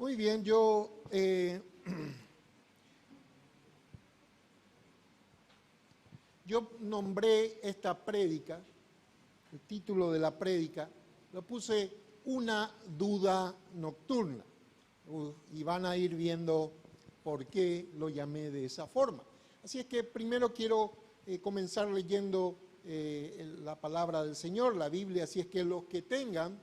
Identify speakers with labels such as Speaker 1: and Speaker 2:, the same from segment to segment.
Speaker 1: Muy bien, yo nombré esta prédica, el título de la prédica, lo puse Una duda nocturna. Y van a ir viendo por qué lo llamé de esa forma. Así es que primero quiero comenzar leyendo la palabra del Señor, la Biblia. Así es que los que tengan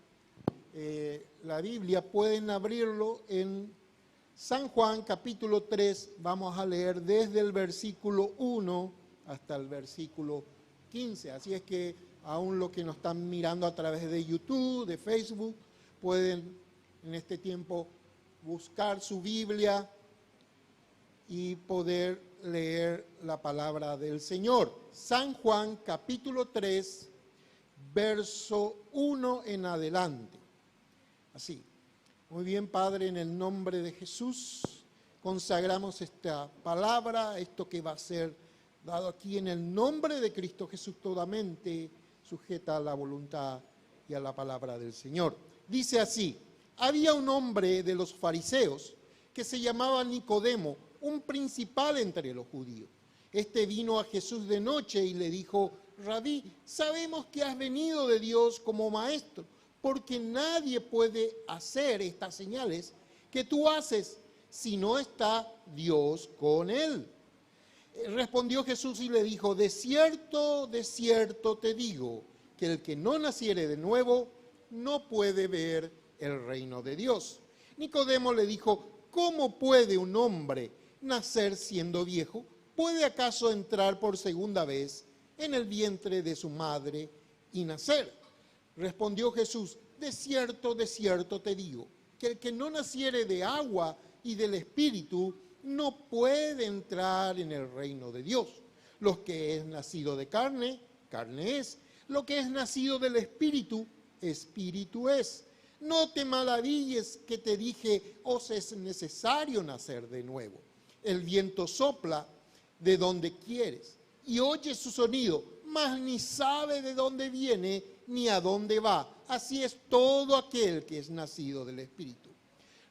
Speaker 1: la Biblia pueden abrirlo en San Juan capítulo 3. Vamos a leer desde el versículo 1 hasta el versículo 15. Así es que aún los que nos están mirando a través de YouTube, de Facebook, pueden en este tiempo buscar su Biblia y poder leer la palabra del Señor. San Juan capítulo 3, verso 1 en adelante. Así. Muy bien, Padre, en el nombre de Jesús, consagramos esta palabra, esto que va a ser dado aquí en el nombre de Cristo Jesús, totalmente sujeta a la voluntad y a la palabra del Señor. Dice así: había un hombre de los fariseos que se llamaba Nicodemo, un principal entre los judíos. Este vino a Jesús de noche y le dijo: Rabí, sabemos que has venido de Dios como maestro, porque nadie puede hacer estas señales que tú haces si no está Dios con él. Respondió Jesús y le dijo: de cierto te digo, que el que no naciere de nuevo no puede ver el reino de Dios. Nicodemo le dijo: ¿cómo puede un hombre nacer siendo viejo? ¿Puede acaso entrar por segunda vez en el vientre de su madre y nacer? Respondió Jesús: de cierto te digo, que el que no naciere de agua y del Espíritu no puede entrar en el reino de Dios. Lo que es nacido de carne, carne es. Lo que es nacido del Espíritu, Espíritu es. No te maravilles que te dije: os es necesario nacer de nuevo. El viento sopla de donde quieres y oye su sonido, mas ni sabe de dónde viene ni a dónde va. Así es todo aquel que es nacido del Espíritu.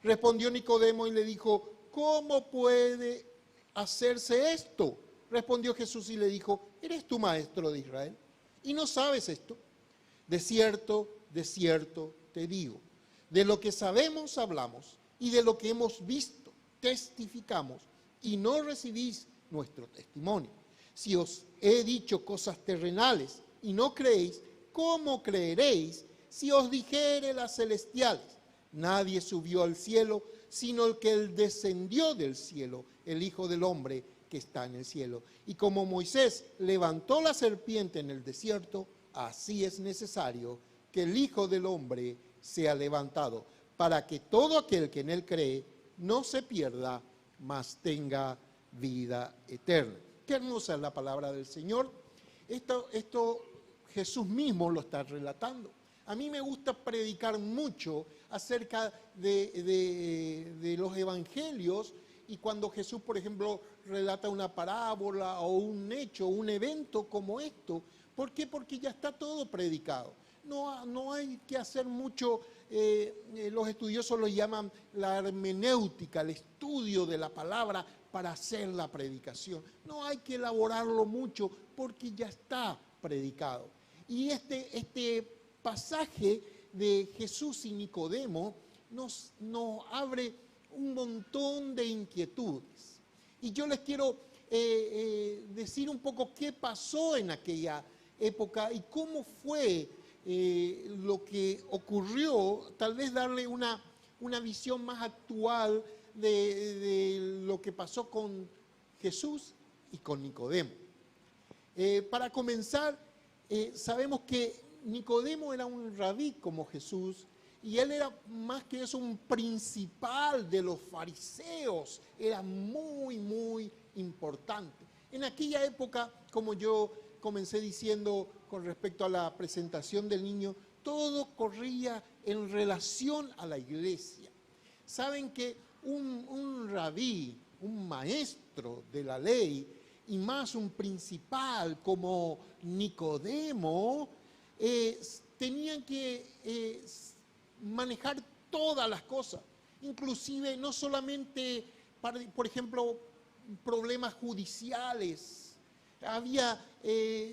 Speaker 1: Respondió Nicodemo y le dijo: ¿cómo puede hacerse esto? Respondió Jesús y le dijo: ¿eres tú maestro de Israel y no sabes esto? De cierto te digo, de lo que sabemos hablamos, y de lo que hemos visto testificamos, y no recibís nuestro testimonio. Si os he dicho cosas terrenales y no creéis, ¿cómo creeréis si os dijere las celestiales? Nadie subió al cielo, sino el que descendió del cielo, el Hijo del Hombre que está en el cielo. Y como Moisés levantó la serpiente en el desierto, así es necesario que el Hijo del Hombre sea levantado, para que todo aquel que en él cree no se pierda, mas tenga vida eterna. Qué hermosa es la palabra del Señor. Esto Jesús mismo lo está relatando. A mí me gusta predicar mucho acerca de los evangelios, y cuando Jesús, por ejemplo, relata una parábola o un hecho, un evento como esto. ¿Por qué? Porque ya está todo predicado. No hay que hacer mucho, los estudiosos lo llaman la hermenéutica, el estudio de la palabra para hacer la predicación. No hay que elaborarlo mucho porque ya está predicado. Y este pasaje de Jesús y Nicodemo nos abre un montón de inquietudes. Y yo les quiero decir un poco qué pasó en aquella época y cómo fue lo que ocurrió, tal vez darle una visión más actual de lo que pasó con Jesús y con Nicodemo. Para comenzar, sabemos que Nicodemo era un rabí como Jesús, y él era más que eso un principal de los fariseos, era muy importante. En aquella época, como yo comencé diciendo con respecto a la presentación del niño, todo corría en relación a la iglesia. Saben que un rabí, un maestro de la ley, y más un principal como Nicodemo, tenían que manejar todas las cosas. inclusive no solamente, por ejemplo, problemas judiciales, había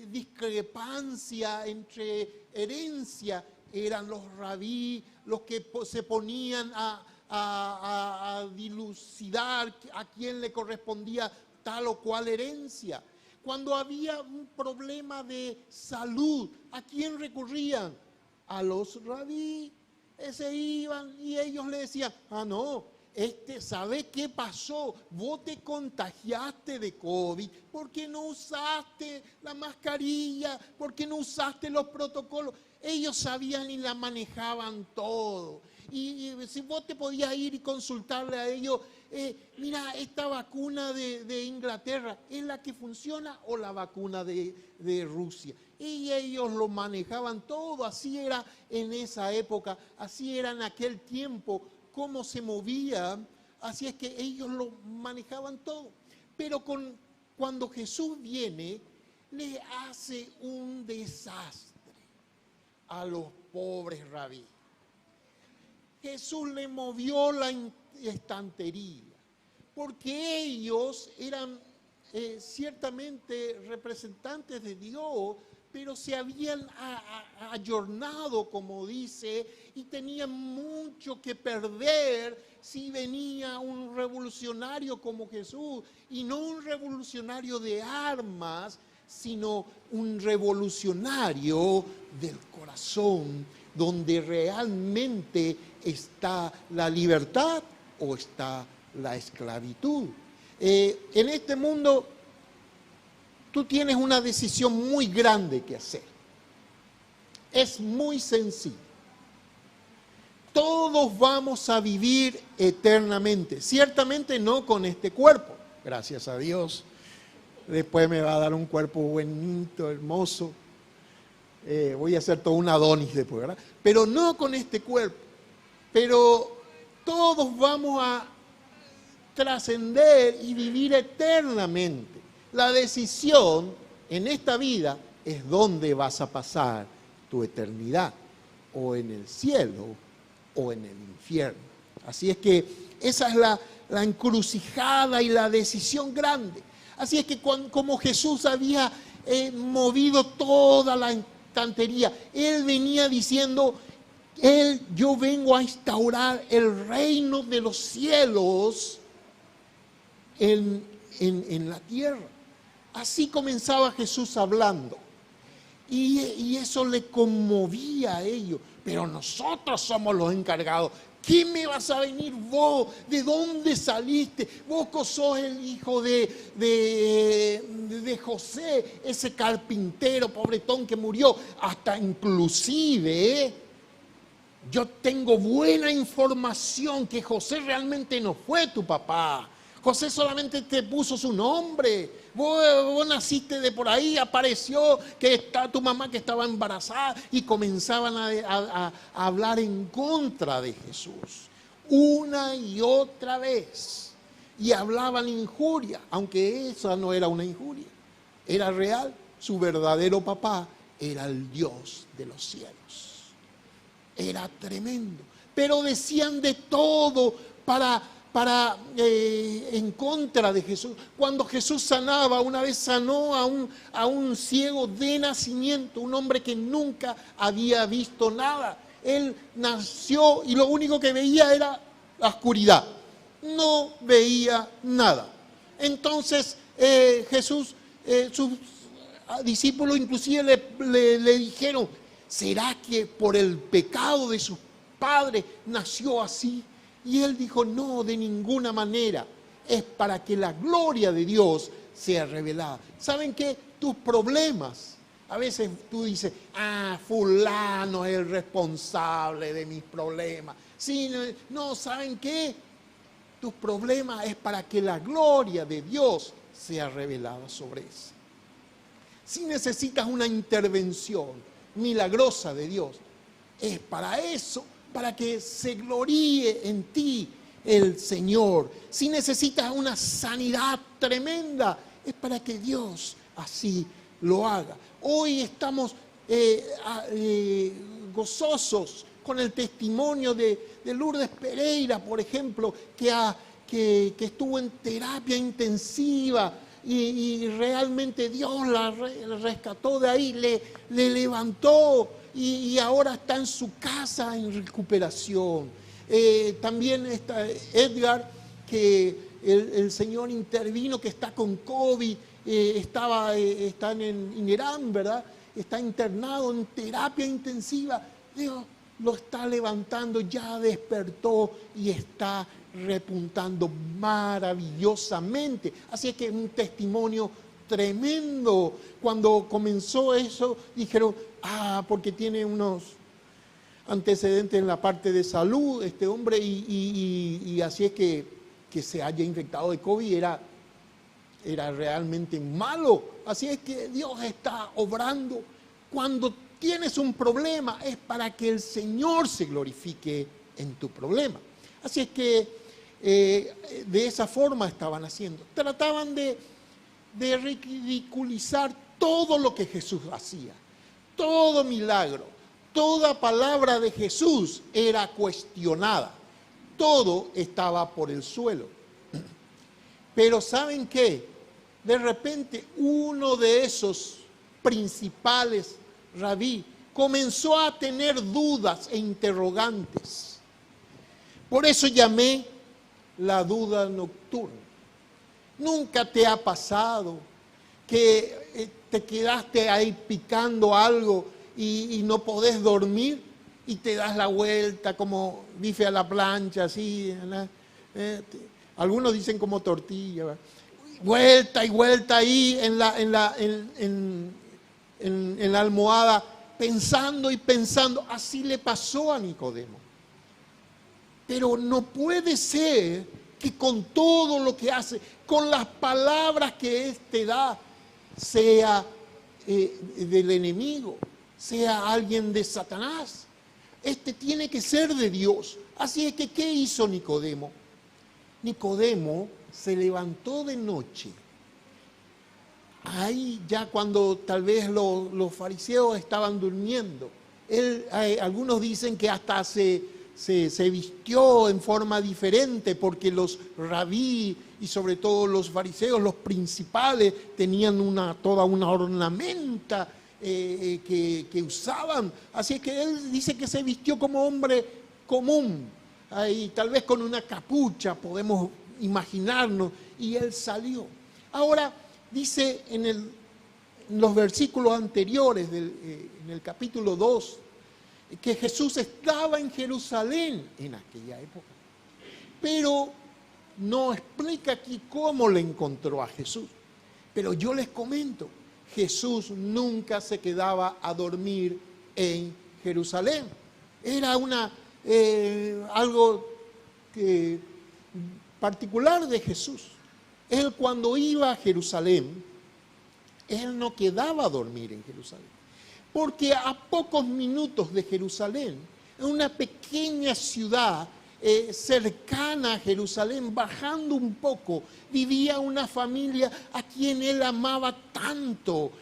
Speaker 1: discrepancia entre herencia, eran los rabí los que se ponían a dilucidar a quién le correspondía tal o cual herencia. Cuando había un problema de salud, ¿a quién recurrían? A los rabí. Se iban y ellos le decían, no, ¿sabe qué pasó? Vos te contagiaste de COVID porque no usaste la mascarilla, porque no usaste los protocolos. Ellos sabían y la manejaban todo. Y si vos te podías ir y consultarle a ellos, mira, esta vacuna de Inglaterra, ¿es la que funciona o la vacuna de Rusia? Y ellos lo manejaban todo, así era en esa época, así era en aquel tiempo, cómo se movía, así es que ellos lo manejaban todo. Pero cuando Jesús viene, le hace un desastre a los pobres rabí. Jesús le movió la estantería, porque ellos eran ciertamente representantes de Dios, pero se habían ayornado, como dice, y tenían mucho que perder si venía un revolucionario como Jesús, y no un revolucionario de armas, sino un revolucionario del corazón, donde realmente está la libertad o está la esclavitud. En este mundo tú tienes una decisión muy grande que hacer. Es muy sencillo. Todos vamos a vivir eternamente, ciertamente no con este cuerpo, gracias a Dios. Después me va a dar un cuerpo bonito, hermoso. Voy a hacer todo un Adonis después, ¿verdad? Pero no con este cuerpo. Pero todos vamos a trascender y vivir eternamente. La decisión en esta vida es dónde vas a pasar tu eternidad, o en el cielo o en el infierno. Así es que esa es la encrucijada y la decisión grande. Así es que como Jesús había movido toda la estantería, Él venía diciendo, yo vengo a instaurar el reino de los cielos en la tierra. Así comenzaba Jesús hablando. Y eso le conmovía a ellos. Pero nosotros somos los encargados. ¿Qué me vas a venir vos? ¿De dónde saliste? Vos que sos el hijo de José, ese carpintero pobretón que murió. Hasta inclusive, yo tengo buena información que José realmente no fue tu papá. José solamente te puso su nombre. Vos naciste de por ahí, apareció que está tu mamá que estaba embarazada y comenzaban a hablar en contra de Jesús. Una y otra vez. Y hablaban injuria, aunque esa no era una injuria. Era real. Su verdadero papá era el Dios de los cielos. Era tremendo. Pero decían de todo en contra de Jesús. Cuando Jesús sanaba, una vez sanó a un ciego de nacimiento, un hombre que nunca había visto nada. Él nació y lo único que veía era la oscuridad. No veía nada. Entonces Jesús, sus discípulos inclusive le dijeron, ¿será que por el pecado de sus padres nació así? Y él dijo, no, de ninguna manera. Es para que la gloria de Dios sea revelada. ¿Saben qué? Tus problemas. A veces tú dices, fulano es el responsable de mis problemas. Sí, no, ¿saben qué? Tus problemas es para que la gloria de Dios sea revelada sobre eso. Si necesitas una intervención milagrosa de Dios, es para eso. Para que se gloríe en ti el Señor. Si necesitas una sanidad tremenda, es para que Dios así lo haga. Hoy estamos gozosos con el testimonio de Lourdes Pereira, por ejemplo, que estuvo en terapia intensiva y realmente Dios la rescató de ahí, le levantó y ahora está en su casa en recuperación. También está Edgar, que el Señor intervino, que está con COVID, está en Irán, ¿verdad? Está internado en terapia intensiva. Dios lo está levantando, ya despertó y está repuntando maravillosamente. Así es que es un testimonio tremendo. Cuando comenzó eso, dijeron, porque tiene unos antecedentes en la parte de salud, este hombre, y así es que se haya infectado de COVID era realmente malo. Así es que Dios está obrando. Cuando tienes un problema es para que el Señor se glorifique en tu problema. Así es que de esa forma estaban haciendo. Trataban de ridiculizar todo lo que Jesús hacía. Todo milagro, toda palabra de Jesús era cuestionada. Todo estaba por el suelo. Pero ¿saben qué? De repente uno de esos principales rabí comenzó a tener dudas e interrogantes. Por eso llamé la duda nocturna. ¿Nunca te ha pasado que te quedaste ahí picando algo y no podés dormir y te das la vuelta como bife a la plancha, así, algunos dicen como tortilla, ¿verdad? Vuelta y vuelta ahí en la almohada, pensando y pensando? Así le pasó a Nicodemo. Pero no puede ser que con todo lo que hace, con las palabras que éste da, sea del enemigo, sea alguien de Satanás. Este tiene que ser de Dios. Así es que, ¿qué hizo Nicodemo? Nicodemo se levantó de noche. Ahí ya cuando tal vez los fariseos estaban durmiendo. Algunos dicen que hasta se vistió en forma diferente porque los rabí y sobre todo los fariseos, los principales, tenían toda una ornamenta que usaban. Así que él dice que se vistió como hombre común, ahí, tal vez con una capucha, podemos imaginarnos, y él salió. Ahora dice en los versículos anteriores, en el capítulo 2, que Jesús estaba en Jerusalén en aquella época, pero no explica aquí cómo le encontró a Jesús. Pero yo les comento, Jesús nunca se quedaba a dormir en Jerusalén. Era algo particular de Jesús. Él cuando iba a Jerusalén, él no quedaba a dormir en Jerusalén. Porque a pocos minutos de Jerusalén, en una pequeña ciudad cercana a Jerusalén, bajando un poco, vivía una familia a quien él amaba tanto,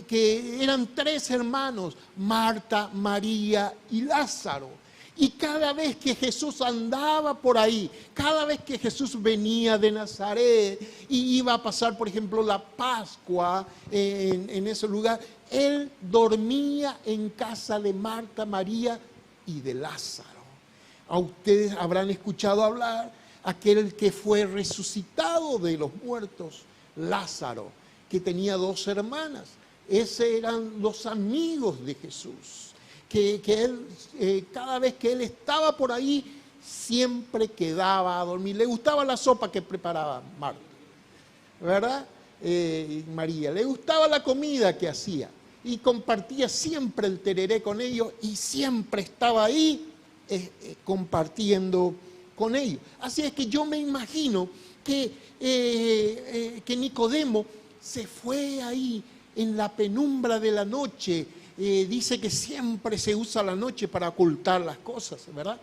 Speaker 1: que eran 3 hermanos, Marta, María y Lázaro. Y cada vez que Jesús andaba por ahí, cada vez que Jesús venía de Nazaret y iba a pasar, por ejemplo, la Pascua en ese lugar, él dormía en casa de Marta, María y de Lázaro. A ustedes habrán escuchado hablar aquel que fue resucitado de los muertos, Lázaro, que tenía 2 hermanas. Esos eran los amigos de Jesús. Que él, cada vez que él estaba por ahí, siempre quedaba a dormir. Le gustaba la sopa que preparaba Marta, ¿verdad? María, le gustaba la comida que hacía y compartía siempre el tereré con ellos y siempre estaba ahí compartiendo con ellos. Así es que yo me imagino que Nicodemo se fue ahí en la penumbra de la noche. Dice que siempre se usa la noche para ocultar las cosas, ¿verdad?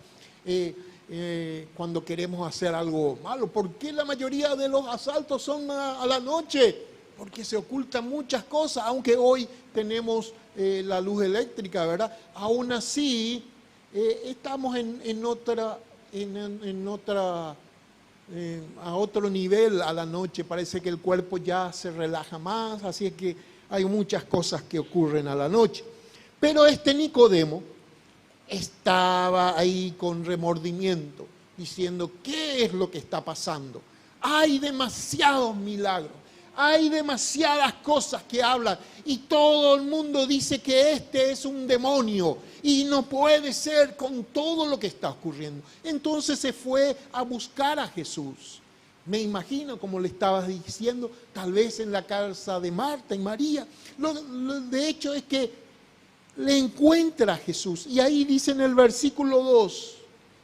Speaker 1: Cuando queremos hacer algo malo. ¿Por qué la mayoría de los asaltos son a la noche? Porque se ocultan muchas cosas, aunque hoy tenemos la luz eléctrica, ¿verdad? Aún así, estamos a otro nivel a la noche, parece que el cuerpo ya se relaja más, así es que hay muchas cosas que ocurren a la noche. Pero este Nicodemo estaba ahí con remordimiento, diciendo, ¿qué es lo que está pasando? Hay demasiados milagros, hay demasiadas cosas que hablan y todo el mundo dice que este es un demonio y no puede ser con todo lo que está ocurriendo. Entonces se fue a buscar a Jesús. Me imagino, como le estabas diciendo, tal vez en la casa de Marta y María. De hecho es que le encuentra a Jesús. Y ahí dice en el versículo 2,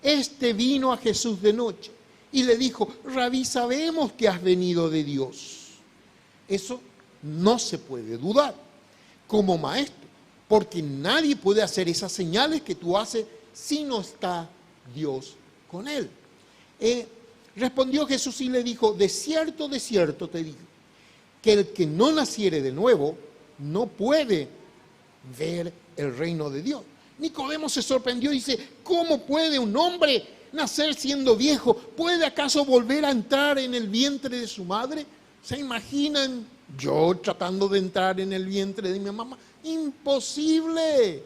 Speaker 1: este vino a Jesús de noche y le dijo, Rabí, sabemos que has venido de Dios. Eso no se puede dudar como maestro, porque nadie puede hacer esas señales que tú haces si no está Dios con él. Respondió Jesús y le dijo, de cierto te digo, que el que no naciere de nuevo no puede ver el reino de Dios. Nicodemo se sorprendió y dice, ¿cómo puede un hombre nacer siendo viejo? ¿Puede acaso volver a entrar en el vientre de su madre? ¿Se imaginan yo tratando de entrar en el vientre de mi mamá? Imposible.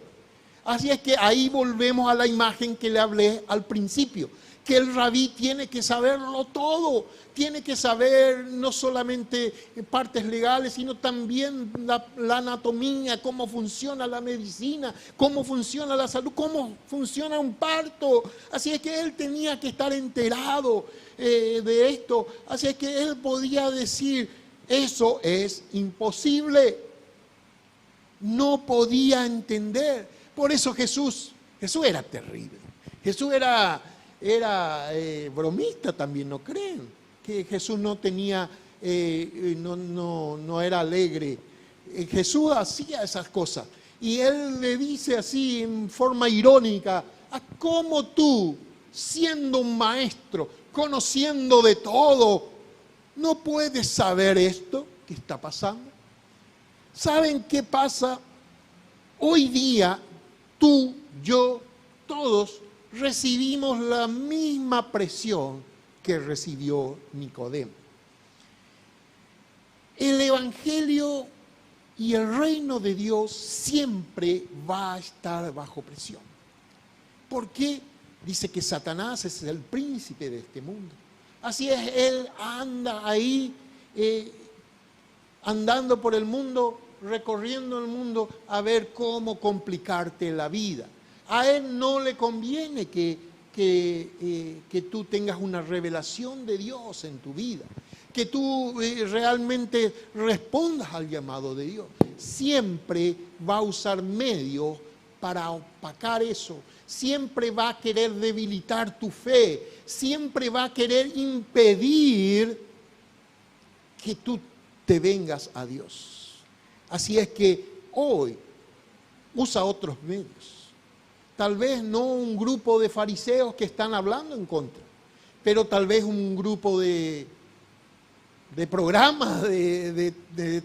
Speaker 1: Así es que ahí volvemos a la imagen que le hablé al principio, que el rabí tiene que saberlo todo, tiene que saber no solamente partes legales, sino también la anatomía, cómo funciona la medicina, cómo funciona la salud, cómo funciona un parto. Así es que él tenía que estar enterado de esto. Así es que él podía decir, eso es imposible. No podía entender. Por eso Jesús era terrible. Jesús era bromista también, ¿no creen? Que Jesús no tenía, no era alegre. Jesús hacía esas cosas. Y él le dice así en forma irónica, ¿cómo tú, siendo un maestro, conociendo de todo, no puedes saber esto que está pasando? ¿Saben qué pasa? Hoy día, tú, yo, todos recibimos la misma presión que recibió Nicodemo. El Evangelio y el reino de Dios siempre va a estar bajo presión. ¿Por qué? Dice que Satanás es el príncipe de este mundo. Así es, él anda ahí, andando por el mundo, recorriendo el mundo a ver cómo complicarte la vida. A él no le conviene que tú tengas una revelación de Dios en tu vida, que tú realmente respondas al llamado de Dios. Siempre va a usar medios para opacar eso, siempre va a querer debilitar tu fe, siempre va a querer impedir que tú te vengas a Dios. Así es que hoy usa otros medios. Tal vez no un grupo de fariseos que están hablando en contra, pero tal vez un grupo de programas, de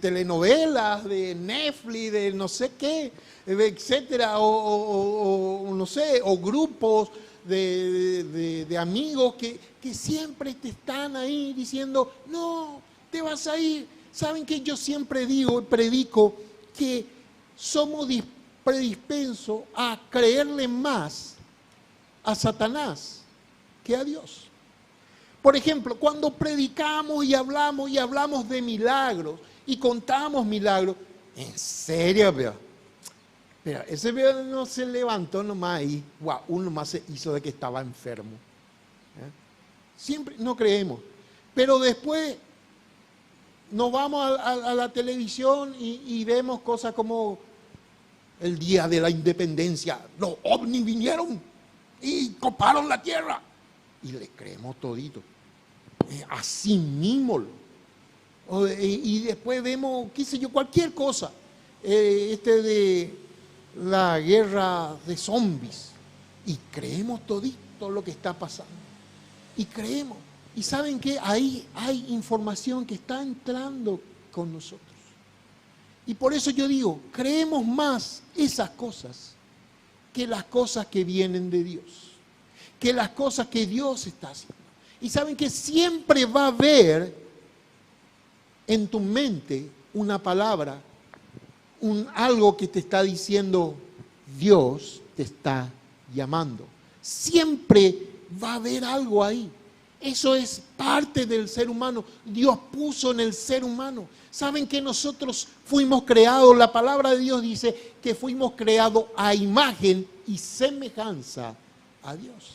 Speaker 1: telenovelas, de Netflix, de no sé qué, etcétera, o no sé, o grupos de amigos que siempre te están ahí diciendo, no, te vas a ir. ¿Saben qué? Yo siempre digo y predico que somos predispensos a creerle más a Satanás que a Dios. Por ejemplo, cuando predicamos y hablamos de milagros y contamos milagros, en serio, vea, ese veo no se levantó nomás ahí, wow, uno más se hizo de que estaba enfermo. Siempre no creemos, pero después nos vamos a la televisión y vemos cosas como el día de la independencia, los ovnis vinieron y coparon la tierra. Y le creemos todito. Así mismo. Y después vemos, qué sé yo, cualquier cosa. De la guerra de zombies. Y creemos todito lo que está pasando. Y creemos. Y ¿saben qué? Ahí hay información que está entrando con nosotros. Y por eso yo digo, creemos más esas cosas que las cosas que vienen de Dios, que las cosas que Dios está haciendo. Y saben que siempre va a haber en tu mente una palabra, algo que te está diciendo Dios te está llamando. Siempre va a haber algo ahí. Eso es parte del ser humano. Dios puso en el ser humano. Saben que nosotros fuimos creados, la palabra de Dios dice que fuimos creados a imagen y semejanza a Dios.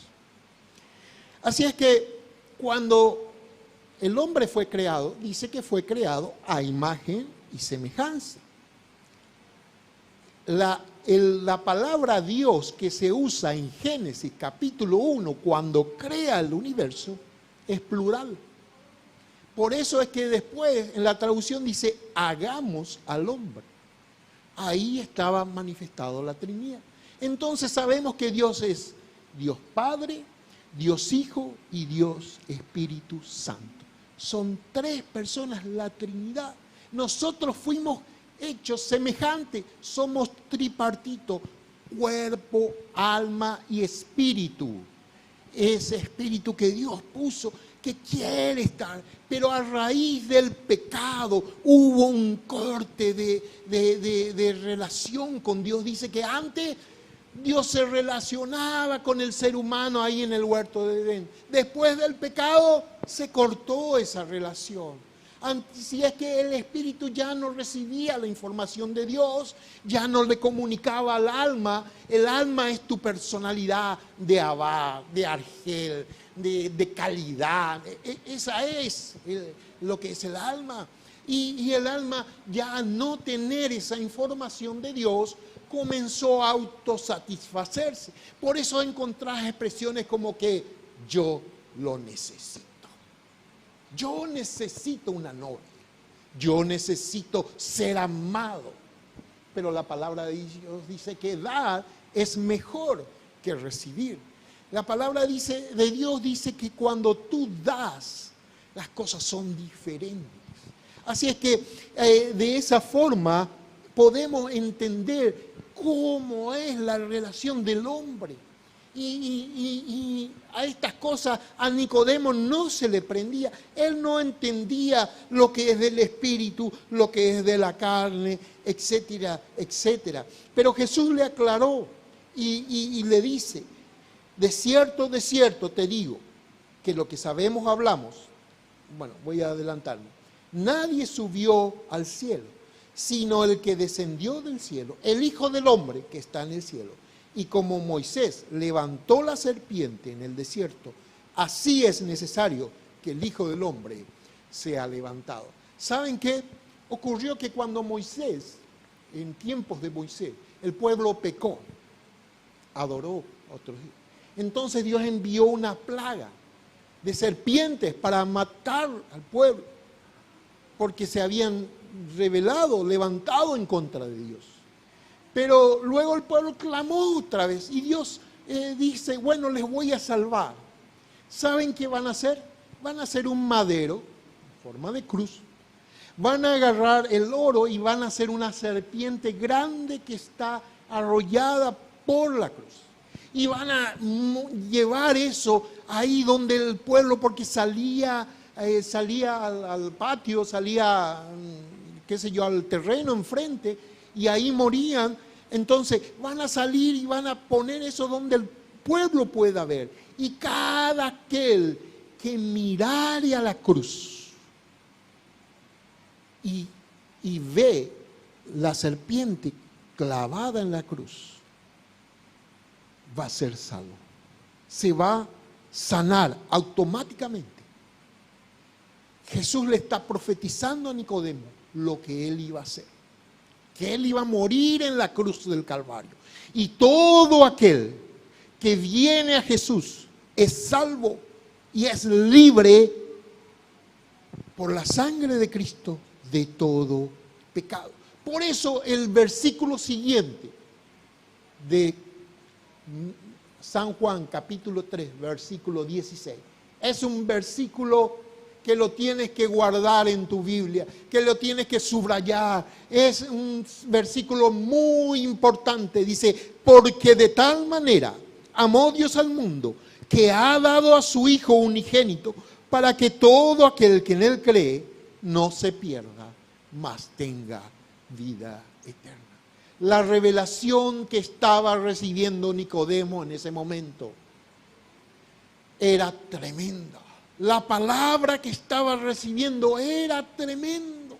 Speaker 1: Así es que cuando el hombre fue creado, dice que fue creado a imagen y semejanza. La palabra Dios que se usa en Génesis capítulo 1 cuando crea el universo es plural. Por eso es que después en la traducción dice hagamos al hombre. Ahí estaba manifestado la Trinidad. Entonces sabemos que Dios es Dios Padre, Dios Hijo y Dios Espíritu Santo. Son tres personas la Trinidad. Nosotros fuimos hechos semejantes, somos tripartito, cuerpo, alma y espíritu. Ese espíritu que Dios puso, que quiere estar, pero a raíz del pecado hubo un corte de relación con Dios. Dice que antes Dios se relacionaba con el ser humano ahí en el huerto de Edén. Después del pecado se cortó esa relación. Si es que el espíritu ya no recibía la información de Dios, ya no le comunicaba al alma. El alma es tu personalidad de Abba, de Argel, de calidad. Esa es lo que es el alma. Y el alma, ya al no tener esa información de Dios, comenzó a autosatisfacerse. Por eso encontrás expresiones como que yo lo necesito. Yo necesito una novia. Yo necesito ser amado. Pero la palabra de Dios dice que dar es mejor que recibir. La palabra de Dios dice que cuando tú das, las cosas son diferentes. Así es que de esa forma podemos entender cómo es la relación del hombre. Y a estas cosas a Nicodemo no se le prendía. Él no entendía lo que es del espíritu, lo que es de la carne, etcétera, etcétera. Pero Jesús le aclaró y le dice, de cierto te digo, que lo que sabemos hablamos. Bueno, voy a adelantarme. Nadie subió al cielo, sino el que descendió del cielo, el Hijo del Hombre que está en el cielo. Y como Moisés levantó la serpiente en el desierto, así es necesario que el Hijo del Hombre sea levantado. ¿Saben qué? Ocurrió que cuando Moisés, en tiempos de Moisés, el pueblo pecó, adoró a otros dioses. Entonces Dios envió una plaga de serpientes para matar al pueblo, porque se habían rebelado, levantado en contra de Dios. Pero luego el pueblo clamó otra vez y Dios dice, bueno, les voy a salvar. ¿Saben qué van a hacer? Van a hacer un madero en forma de cruz. Van a agarrar el oro y van a hacer una serpiente grande que está arrollada por la cruz. Y van a llevar eso ahí donde el pueblo, porque salía al patio, salía, qué sé yo, al terreno enfrente, y ahí morían. Entonces van a salir y van a poner eso donde el pueblo pueda ver. Y cada aquel que mirare a la cruz y ve la serpiente clavada en la cruz, va a ser salvo. Se va a sanar automáticamente. Jesús le está profetizando a Nicodemo lo que él iba a hacer. Que él iba a morir en la cruz del Calvario. Y todo aquel que viene a Jesús es salvo y es libre por la sangre de Cristo de todo pecado. Por eso el versículo siguiente de San Juan capítulo 3, versículo 16, es un versículo que lo tienes que guardar en tu Biblia, que lo tienes que subrayar. Es un versículo muy importante. Dice, porque de tal manera amó Dios al mundo, que ha dado a su Hijo unigénito, para que todo aquel que en Él cree no se pierda, mas tenga vida eterna. La revelación que estaba recibiendo Nicodemo en ese momento era tremenda. La palabra que estaba recibiendo era tremendo.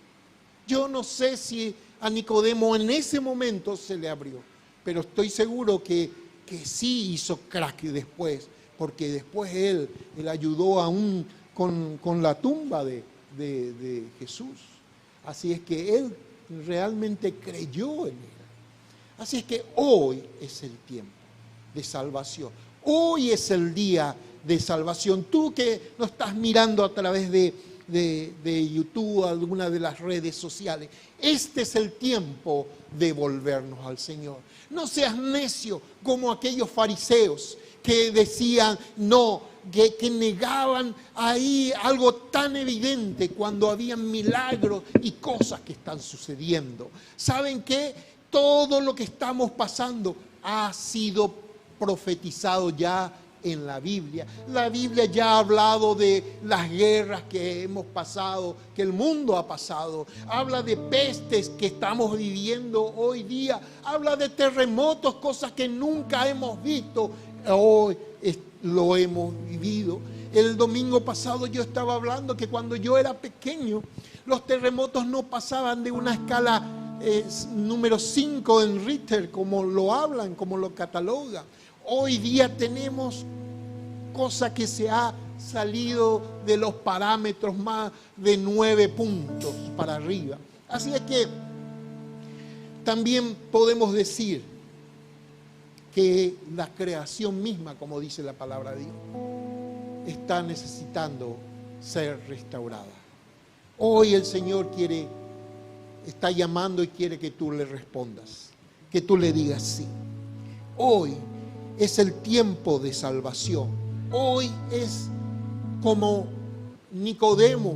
Speaker 1: Yo no sé si a Nicodemo en ese momento se le abrió, pero estoy seguro que sí hizo crack después, porque después él ayudó aún con la tumba de Jesús. Así es que él realmente creyó en él. Así es que hoy es el tiempo de salvación. Hoy es el día de salvación. Tú que nos estás mirando a través de YouTube, alguna de las redes sociales, este es el tiempo de volvernos al Señor. No seas necio como aquellos fariseos que decían no, que negaban ahí algo tan evidente cuando habían milagros y cosas que están sucediendo. ¿Saben qué? Todo lo que estamos pasando ha sido profetizado ya en la Biblia. La Biblia ya ha hablado de las guerras que hemos pasado, que el mundo ha pasado. Habla de pestes que estamos viviendo hoy día. Habla de terremotos, cosas que nunca hemos visto. Hoy lo hemos vivido. El domingo pasado yo estaba hablando que cuando yo era pequeño, los terremotos no pasaban de una escala número 5 en Richter, como lo hablan, como lo catalogan. Hoy día tenemos cosa que se ha salido de los parámetros más de 9 puntos para arriba. Así es que también podemos decir que la creación misma, como dice la palabra de Dios, está necesitando ser restaurada. Hoy el Señor está llamando y quiere que tú le respondas, que tú le digas sí. Hoy es el tiempo de salvación. Hoy es como Nicodemo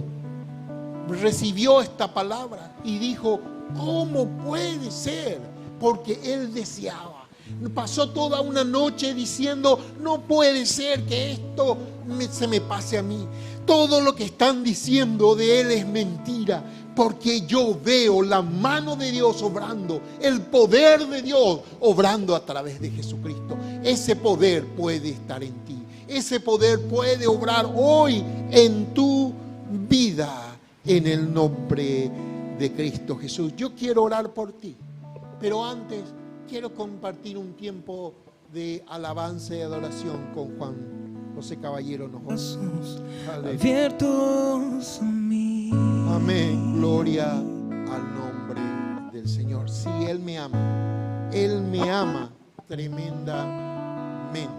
Speaker 1: recibió esta palabra y dijo, ¿cómo puede ser? Porque él deseaba. Pasó toda una noche diciendo, no puede ser que esto se me pase a mí. Todo lo que están diciendo de él es mentira, porque yo veo la mano de Dios obrando, el poder de Dios obrando a través de Jesucristo. Ese poder puede estar en ti. Ese poder puede obrar hoy en tu vida, en el nombre de Cristo Jesús. Yo quiero orar por ti, pero antes quiero compartir un tiempo de alabanza y adoración con Juan José Caballero.
Speaker 2: Abiertos a mí.
Speaker 1: Amén, gloria al nombre del Señor. Si Él me ama tremendamente.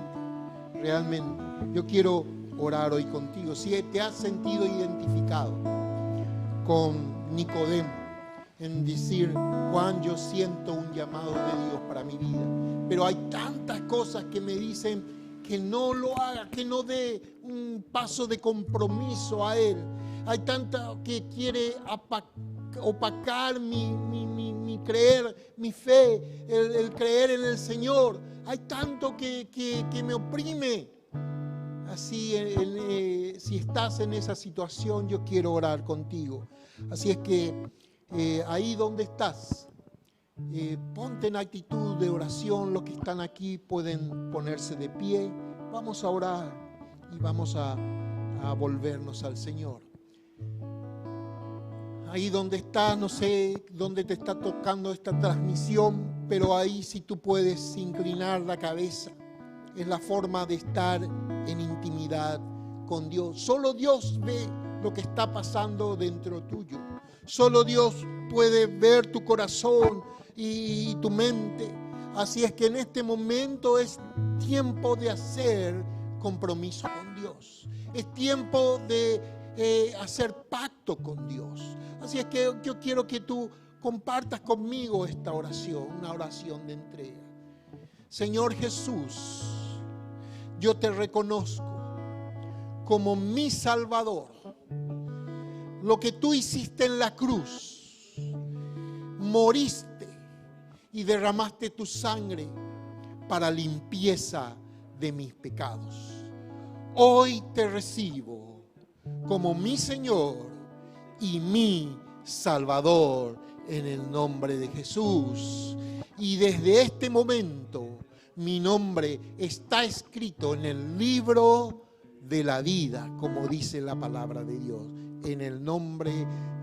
Speaker 1: Realmente, yo quiero orar hoy contigo. Si te has sentido identificado con Nicodemo, en decir, Juan, yo siento un llamado de Dios para mi vida, pero hay tantas cosas que me dicen que no lo haga, que no dé un paso de compromiso a Él. Hay tanta que quiere opacar mi creer, mi fe, el creer en el Señor. Hay tanto que me oprime. Así, si estás en esa situación, yo quiero orar contigo. Así es que ahí donde estás, ponte en actitud de oración. Los que están aquí pueden ponerse de pie. Vamos a orar y vamos a volvernos al Señor. Ahí donde estás, no sé dónde te está tocando esta transmisión, pero ahí sí tú puedes inclinar la cabeza. Es la forma de estar en intimidad con Dios. Solo Dios ve lo que está pasando dentro tuyo. Solo Dios puede ver tu corazón y tu mente. Así es que en este momento es tiempo de hacer compromiso con Dios. Es tiempo de hacer pacto con Dios. Así es que yo quiero que tú compartas conmigo esta oración, una oración de entrega. Señor Jesús, yo te reconozco como mi Salvador. lo que tú hiciste en la cruz. Moriste y derramaste tu sangre para limpieza de mis pecados. Hoy te recibo como mi Señor y mi Salvador en el nombre de Jesús. Y desde este momento mi nombre está escrito en el libro de la vida, como dice la palabra de Dios. En el nombre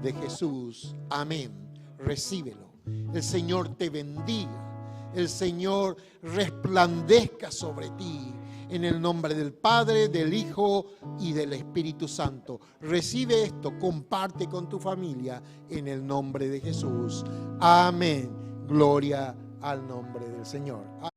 Speaker 1: de Jesús. Amén. Recíbelo. El Señor te bendiga. El Señor resplandezca sobre ti. En el nombre del Padre, del Hijo y del Espíritu Santo. Recibe esto, comparte con tu familia en el nombre de Jesús. Amén. Gloria al nombre del Señor. Amén.